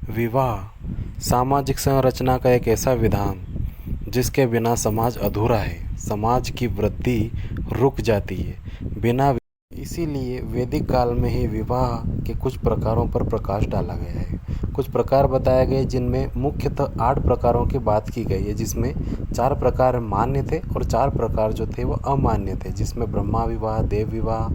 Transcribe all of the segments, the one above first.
विवाह सामाजिक संरचना का एक ऐसा विधान जिसके बिना समाज अधूरा है। समाज की वृद्धि रुक जाती है बिना। इसीलिए वैदिक काल में ही विवाह के कुछ प्रकारों पर प्रकाश डाला गया है। कुछ प्रकार बताए गए जिनमें मुख्यतः 8 प्रकारों की बात की गई है, जिसमें 4 प्रकार मान्य थे और 4 प्रकार जो थे वो अमान्य थे, जिसमें ब्रह्मा विवाह, देव विवाह,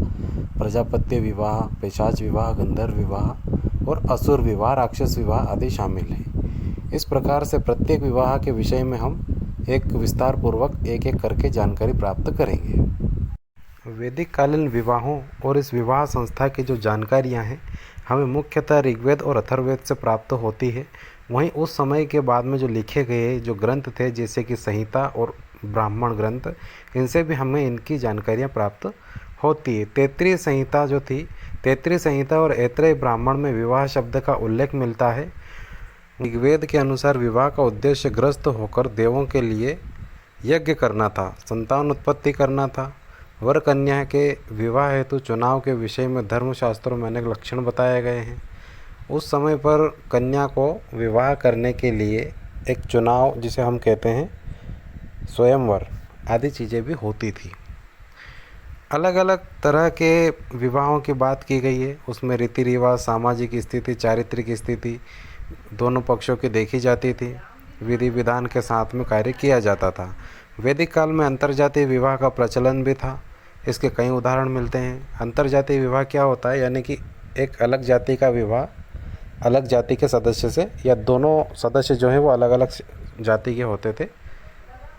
प्रजापत्य विवाह, पिशाच विवाह, गंधर्व विवाह और असुर विवाह, राक्षस विवाह आदि शामिल हैं। इस प्रकार से प्रत्येक विवाह के विषय में हम एक विस्तार पूर्वक एक एक करके जानकारी प्राप्त करेंगे। वैदिक कालीन विवाहों और इस विवाह संस्था की जो जानकारियां हैं हमें मुख्यतः ऋग्वेद और अथर्ववेद से प्राप्त होती है। वहीं उस समय के बाद में जो लिखे गए जो ग्रंथ थे जैसे कि संहिता और ब्राह्मण ग्रंथ, इनसे भी हमें इनकी जानकारियां प्राप्त होती है। तैत्तिरीय संहिता जो थी, तैत्तिरीय संहिता और ऐत्रेय ब्राह्मण में विवाह शब्द का उल्लेख मिलता है। ऋग्वेद के अनुसार विवाह का उद्देश्य ग्रस्त होकर देवों के लिए यज्ञ करना था, संतान उत्पत्ति करना था। वर कन्या के विवाह हेतु चुनाव के विषय में धर्मशास्त्रों में अनेक लक्षण बताए गए हैं। उस समय पर कन्या को विवाह करने के लिए एक चुनाव जिसे हम कहते हैं स्वयंवर आदि चीज़ें भी होती थी। अलग अलग तरह के विवाहों की बात की गई है। उसमें रीति रिवाज, सामाजिक स्थिति, चारित्रिक स्थिति दोनों पक्षों की देखी जाती थी। विधि विधान के साथ में कार्य किया जाता था। वैदिक काल में अंतर्जातीय विवाह का प्रचलन भी था। इसके कई उदाहरण मिलते हैं। अंतर्जातीय विवाह क्या होता है, यानी कि एक अलग जाति का विवाह अलग जाति के सदस्य से, या दोनों सदस्य जो हैं वो अलग अलग जाति के होते थे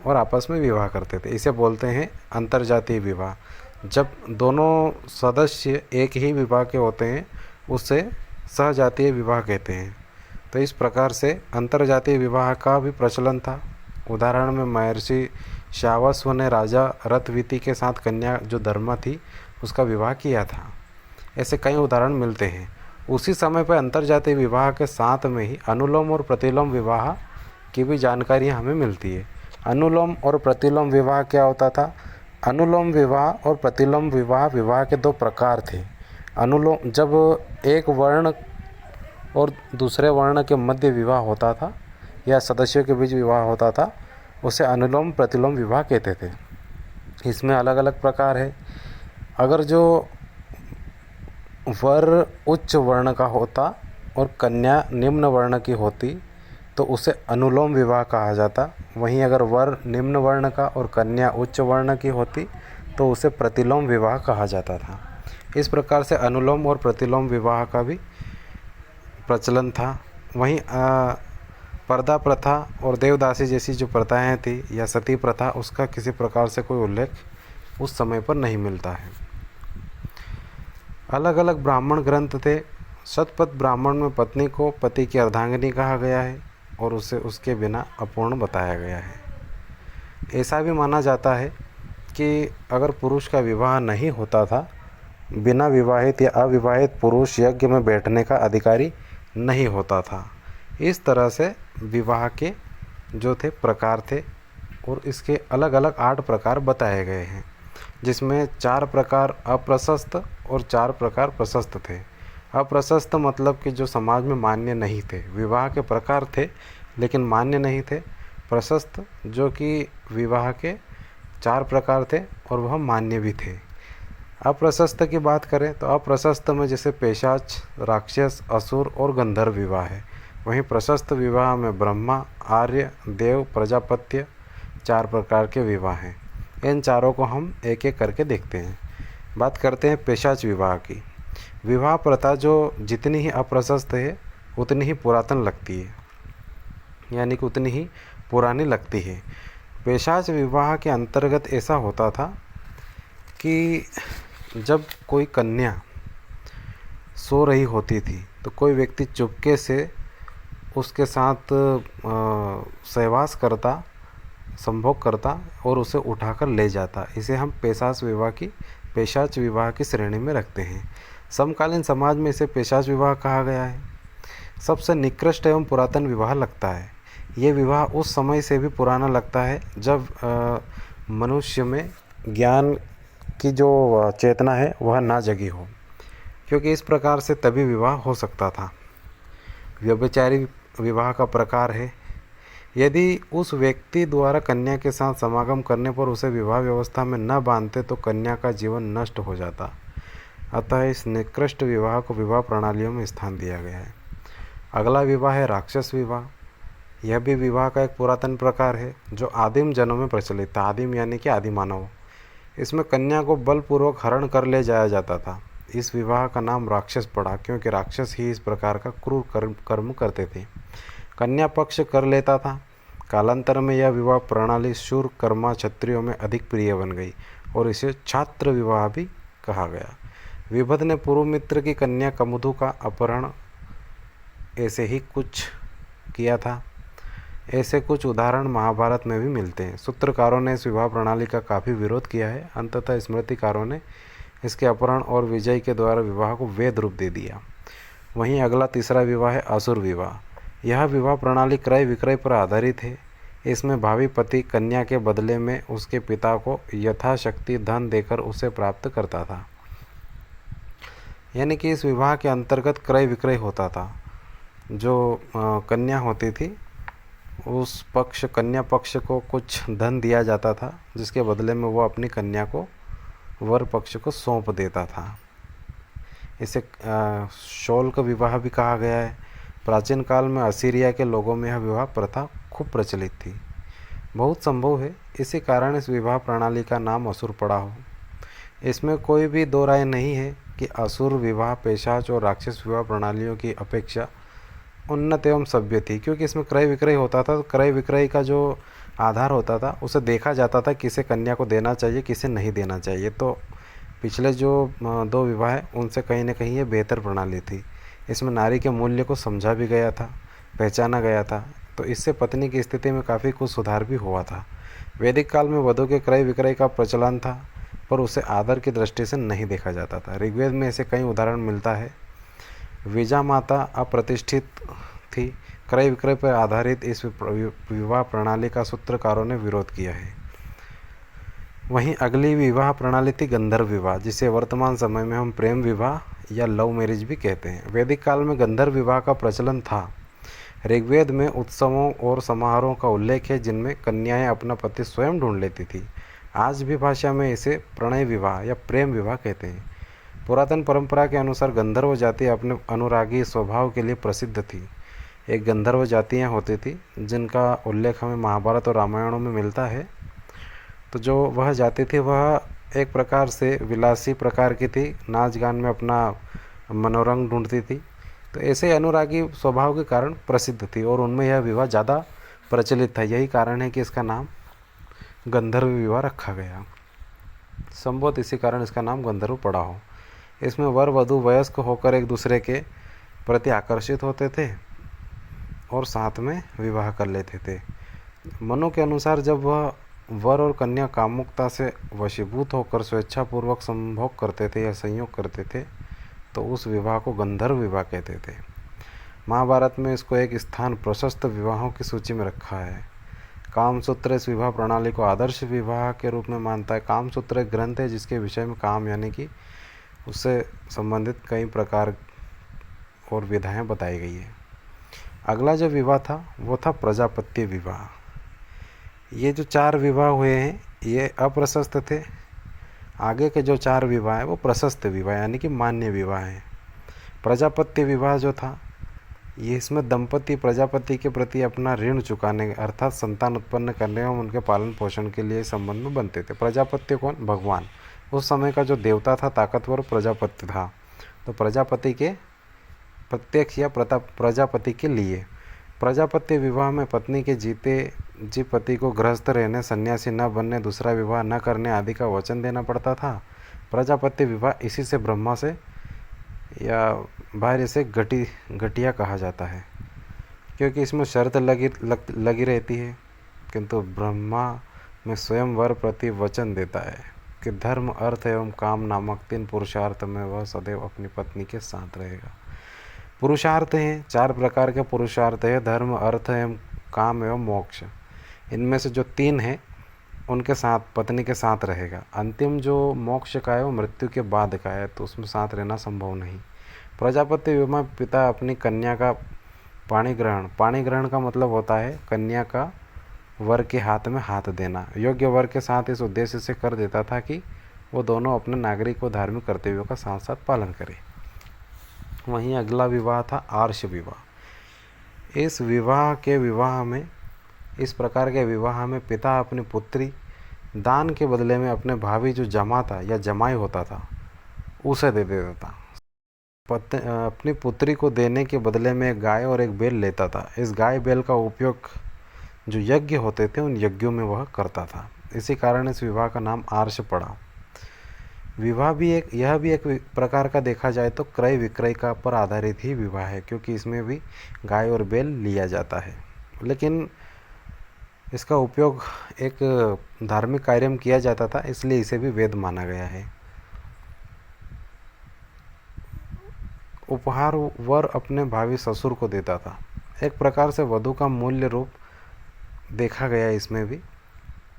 और आपस में विवाह करते थे। इसे बोलते हैं अंतर्जातीय विवाह। जब दोनों सदस्य एक ही विवाह के होते हैं उससे सहजातीय विवाह कहते हैं। तो इस प्रकार से अंतर्जातीय विवाह का भी प्रचलन था। उदाहरण में महर्षि श्यावस्व ने राजा रथवीति के साथ कन्या जो धर्मा थी उसका विवाह किया था। ऐसे कई उदाहरण मिलते हैं। उसी समय पर अंतर्जातीय विवाह के साथ में ही अनुलोम और प्रतिलोम विवाह की भी जानकारियाँ हमें मिलती है। अनुलोम और प्रतिलोम विवाह क्या होता था? अनुलोम विवाह और प्रतिलोम विवाह, विवाह के 2 प्रकार थे। अनुलोम जब एक वर्ण और दूसरे वर्ण के मध्य विवाह होता था या सदस्यों के बीच विवाह होता था, उसे अनुलोम प्रतिलोम विवाह कहते थे। इसमें अलग अलग प्रकार है। अगर जो वर उच्च वर्ण का होता और कन्या निम्न वर्ण की होती तो उसे अनुलोम विवाह कहा जाता। वहीं अगर वर निम्न वर्ण का और कन्या उच्च वर्ण की होती तो उसे प्रतिलोम विवाह कहा जाता था। इस प्रकार से अनुलोम और प्रतिलोम विवाह का भी प्रचलन था। वहीं पर्दा प्रथा और देवदासी जैसी जो प्रथाएं थी या सती प्रथा, उसका किसी प्रकार से कोई उल्लेख उस समय पर नहीं मिलता है। अलग अलग ब्राह्मण ग्रंथ थे। शतपथ ब्राह्मण में पत्नी को पति की अर्धांगिनी कहा गया है और उसे उसके बिना अपूर्ण बताया गया है। ऐसा भी माना जाता है कि अगर पुरुष का विवाह नहीं होता था, बिना विवाहित या अविवाहित पुरुष यज्ञ में बैठने का अधिकारी नहीं होता था। इस तरह से विवाह के जो थे प्रकार थे और इसके अलग अलग 8 प्रकार बताए गए हैं, जिसमें 4 प्रकार अप्रशस्त और 4 प्रकार प्रशस्त थे। अप्रशस्त मतलब कि जो समाज में मान्य नहीं थे। विवाह के प्रकार थे लेकिन मान्य नहीं थे। प्रशस्त जो कि विवाह के 4 प्रकार थे और वह मान्य भी थे। अप्रशस्त की बात करें तो अप्रशस्त में जैसे पेशाच, राक्षस, असुर और गंधर्व विवाह है। वहीं प्रशस्त विवाह में ब्रह्मा, आर्य, देव, प्रजापत्य 4 प्रकार के विवाह हैं। इन चारों को हम एक एक करके देखते हैं। बात करते हैं पेशाच विवाह की। विवाह प्रथा जो जितनी ही अप्रशस्त है उतनी ही पुरातन लगती है, यानी कि उतनी ही पुरानी लगती है। पेशाच विवाह के अंतर्गत ऐसा होता था कि जब कोई कन्या सो रही होती थी तो कोई व्यक्ति चुपके से उसके साथ सहवास करता, संभोग करता और उसे उठाकर ले जाता। इसे हम पेशाच विवाह की श्रेणी में रखते हैं। समकालीन समाज में इसे पेशाच विवाह कहा गया है। सबसे निकृष्ट एवं पुरातन विवाह लगता है। ये विवाह उस समय से भी पुराना लगता है जब मनुष्य में ज्ञान की जो चेतना है वह ना जगी हो, क्योंकि इस प्रकार से तभी विवाह हो सकता था। व्यभिचारी विवाह का प्रकार है। यदि उस व्यक्ति द्वारा कन्या के साथ समागम करने पर उसे विवाह व्यवस्था में न बांधते तो कन्या का जीवन नष्ट हो जाता। अतः इस निकृष्ट विवाह को विवाह प्रणालियों में स्थान दिया गया है। अगला विवाह है राक्षस विवाह। यह भी विवाह का एक पुरातन प्रकार है जो आदिम जनों में प्रचलित था। आदिम यानी कि आदि मानव। इसमें कन्या को बलपूर्वक हरण कर ले जाया जाता था। इस विवाह का नाम राक्षस पड़ा क्योंकि राक्षस ही इस प्रकार का क्रूर कर्म करते थे। कन्या पक्ष कर लेता था। कालांतर में यह विवाह प्रणाली शूर कर्मा क्षत्रियों में अधिक प्रिय बन गई और इसे छात्र विवाह भी कहा गया। विभद ने पूर्व मित्र की कन्या कमुधु का अपहरण ऐसे ही कुछ किया था। ऐसे कुछ उदाहरण महाभारत में भी मिलते हैं। सूत्रकारों ने इस विवाह प्रणाली का काफ़ी विरोध किया है। अंततः स्मृतिकारों ने इसके अपहरण और विजय के द्वारा विवाह को वेद रूप दे दिया। वहीं अगला तीसरा विवाह है असुर विवाह। यह विवाह प्रणाली क्रय विक्रय पर आधारित है। इसमें भावी पति कन्या के बदले में उसके पिता को यथाशक्ति धन देकर उसे प्राप्त करता था। यानी कि इस विवाह के अंतर्गत क्रय विक्रय होता था। जो कन्या होती थी उस कन्या पक्ष को कुछ धन दिया जाता था जिसके बदले में वो अपनी कन्या को वर पक्ष को सौंप देता था। इसे शोल्क विवाह भी कहा गया है। प्राचीन काल में असीरिया के लोगों में यह विवाह प्रथा खूब प्रचलित थी। बहुत संभव है इसी कारण इस विवाह प्रणाली का नाम असुर पड़ा हो। इसमें कोई भी दो राय नहीं है कि असुर विवाह पेशाच और राक्षस विवाह प्रणालियों की अपेक्षा उन्नत एवं सभ्य थी, क्योंकि इसमें क्रय विक्रय होता था। क्रय विक्रय का जो आधार होता था उसे देखा जाता था किसे कन्या को देना चाहिए किसे नहीं देना चाहिए। तो पिछले जो दो विवाह हैं उनसे कहीं ना कहीं ये बेहतर प्रणाली थी। इसमें नारी के मूल्य को समझा भी गया था, पहचाना गया था। तो इससे पत्नी की स्थिति में काफ़ी कुछ सुधार भी हुआ था। वैदिक काल में वधू के क्रय विक्रय का प्रचलन था पर उसे आदर की दृष्टि से नहीं देखा जाता था। ऋग्वेद में ऐसे कई उदाहरण मिलता है। विजा माता अप्रतिष्ठित थी। क्रय विक्रय पर आधारित इस विवाह प्रणाली का सूत्रकारों ने विरोध किया है। वहीं अगली विवाह प्रणाली थी गंधर्व विवाह, जिसे वर्तमान समय में हम प्रेम विवाह या लव मैरिज भी कहते हैं। वैदिक काल में गंधर्व विवाह का प्रचलन था। ऋग्वेद में उत्सवों और समारोहों का उल्लेख है जिनमें कन्याएं अपना पति स्वयं ढूंढ लेती थी। आज भी भाषा में इसे प्रणय विवाह या प्रेम विवाह कहते हैं। पुरातन परंपरा के अनुसार गंधर्व जाति अपने अनुरागी स्वभाव के लिए प्रसिद्ध थी। एक गंधर्व जातियाँ होती थी जिनका उल्लेख हमें महाभारत और रामायणों में मिलता है। तो जो वह जाति थी वह एक प्रकार से विलासी प्रकार की थी, नाच गान में अपना मनोरंग ढूंढती थी। तो ऐसे अनुरागी स्वभाव के कारण प्रसिद्ध थी और उनमें यह विवाह ज़्यादा प्रचलित था। यही कारण है कि इसका नाम गंधर्व विवाह रखा गया। संभवतः इसी कारण इसका नाम गंधर्व पड़ा हो। इसमें वर वधू वयस्क होकर एक दूसरे के प्रति आकर्षित होते थे और साथ में विवाह कर लेते थे। मनु के अनुसार जब वह वर और कन्या कामुकता से वशीभूत होकर स्वेच्छापूर्वक संभोग करते थे या संयोग करते थे तो उस विवाह को गंधर्व विवाह कहते थे। महाभारत में इसको एक स्थान प्रशस्त विवाहों की सूची में रखा है। कामसूत्र इस विवाह प्रणाली को आदर्श विवाह के रूप में मानता है। कामसूत्र एक ग्रंथ है जिसके विषय में काम यानी कि उससे संबंधित कई प्रकार और विधाएं बताई गई है। अगला जो विवाह था वो था प्रजापत्य विवाह। ये जो 4 विवाह हुए हैं ये अप्रशस्त थे। आगे के जो 4 विवाह हैं वो प्रशस्त विवाह यानी कि मान्य विवाह हैं। प्रजापत्य विवाह जो था ये इसमें दंपति प्रजापति के प्रति अपना ऋण चुकाने अर्थात संतान उत्पन्न करने एवं उनके पालन पोषण के लिए संबंध में बनते थे। प्रजापत्य कौन? भगवान। उस समय का जो देवता था ताकतवर प्रजापति था। तो प्रजापति के प्रत्यक्ष या प्रजापति के लिए प्रजापत्य विवाह में पत्नी के जीते जी पति को गृहस्थ रहने, सन्यासी न बनने, दूसरा विवाह न करने आदि का वचन देना पड़ता था। प्रजापत्य विवाह इसी से ब्रह्मा से या बाहर से घटिया कहा जाता है क्योंकि इसमें शर्त लगी रहती है, किंतु ब्रह्मा में स्वयं वर प्रति वचन देता है कि धर्म अर्थ एवं काम नामक 3 पुरुषार्थ में वह सदैव अपनी पत्नी के साथ रहेगा। पुरुषार्थ हैं 4 प्रकार के पुरुषार्थ है, धर्म अर्थ एवं काम एवं मोक्ष। इनमें से जो 3 हैं उनके साथ पत्नी के साथ रहेगा। अंतिम जो मोक्ष का है वो मृत्यु के बाद का है तो उसमें साथ रहना संभव नहीं। प्रजापति विवाह पिता अपनी कन्या का पाणी ग्रहण का मतलब होता है कन्या का वर के हाथ में हाथ देना। योग्य वर के साथ इस उद्देश्य से कर देता था कि वो दोनों अपने नागरिक व धार्मिक कर्तव्यों का साथ साथ पालन करें। वहीं अगला विवाह था आर्ष विवाह। इस प्रकार के विवाह में पिता अपनी पुत्री दान के बदले में अपने भावी जो जमाता या जमाई होता था उसे दे देता था। अपनी पुत्री को देने के बदले में एक गाय और एक बैल लेता था। इस गाय बैल का उपयोग जो यज्ञ होते थे उन यज्ञों में वह करता था। इसी कारण इस विवाह का नाम आर्ष पड़ा। यह भी एक प्रकार का देखा जाए तो क्रय विक्रय का पर आधारित ही विवाह है, क्योंकि इसमें भी गाय और बैल लिया जाता है, लेकिन इसका उपयोग एक धार्मिक कार्य में किया जाता था, इसलिए इसे भी वेद माना गया है। उपहार वर अपने भावी ससुर को देता था। एक प्रकार से वधू का मूल्य रूप देखा गया इसमें भी,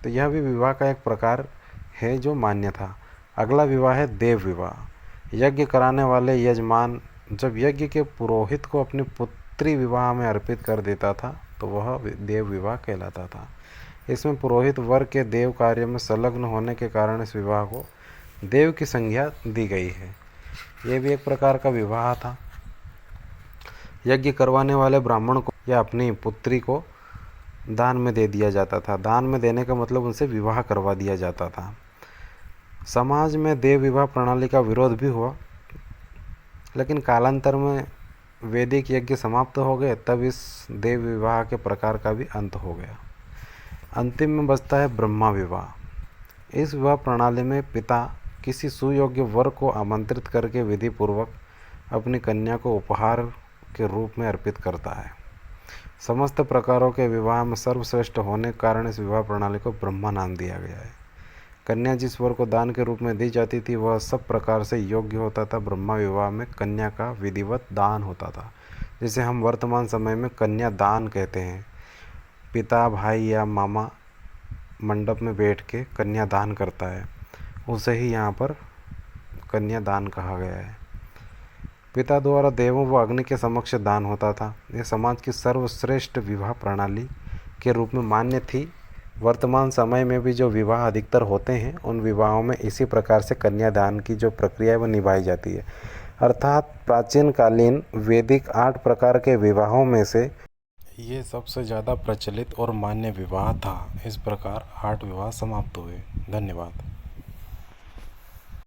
तो यह भी विवाह का एक प्रकार है जो मान्य था। अगला विवाह है देव विवाह। यज्ञ कराने वाले यजमान जब यज्ञ के पुरोहित को अपनी पुत्री विवाह में अर्पित कर देता था तो वह देव विवाह कहलाता था। इसमें पुरोहित वर के देव कार्य में संलग्न होने के कारण इस विवाह को देव की संज्ञा दी गई है। यह भी एक प्रकार का विवाह था। यज्ञ करवाने वाले ब्राह्मण को या अपनी पुत्री को दान में दे दिया जाता था। दान में देने का मतलब उनसे विवाह करवा दिया जाता था। समाज में देव विवाह प्रणाली का विरोध भी हुआ, लेकिन कालांतर में वैदिक यज्ञ समाप्त हो गए, तब इस देव विवाह के प्रकार का भी अंत हो गया। अंतिम में बचता है ब्रह्मा विवाह। इस विवाह प्रणाली में पिता किसी सुयोग्य वर को आमंत्रित करके विधि पूर्वक अपनी कन्या को उपहार के रूप में अर्पित करता है। समस्त प्रकारों के विवाह में सर्वश्रेष्ठ होने के कारण इस विवाह प्रणाली को ब्रह्मा नाम दिया गया है। कन्या जिस वर को दान के रूप में दी जाती थी वह सब प्रकार से योग्य होता था। ब्रह्मा विवाह में कन्या का विधिवत दान होता था, जिसे हम वर्तमान समय में कन्या दान कहते हैं। पिता, भाई या मामा मंडप में बैठ के कन्या दान करता है, उसे ही यहाँ पर कन्या दान कहा गया है। पिता द्वारा देवों व अग्नि के समक्ष दान होता था। यह समाज की सर्वश्रेष्ठ विवाह प्रणाली के रूप में मान्य थी। वर्तमान समय में भी जो विवाह अधिकतर होते हैं उन विवाहों में इसी प्रकार से कन्यादान की जो प्रक्रिया है वह निभाई जाती है। अर्थात प्राचीन कालीन वैदिक 8 प्रकार के विवाहों में से ये सबसे ज़्यादा प्रचलित और मान्य विवाह था। इस प्रकार 8 विवाह समाप्त हुए। धन्यवाद।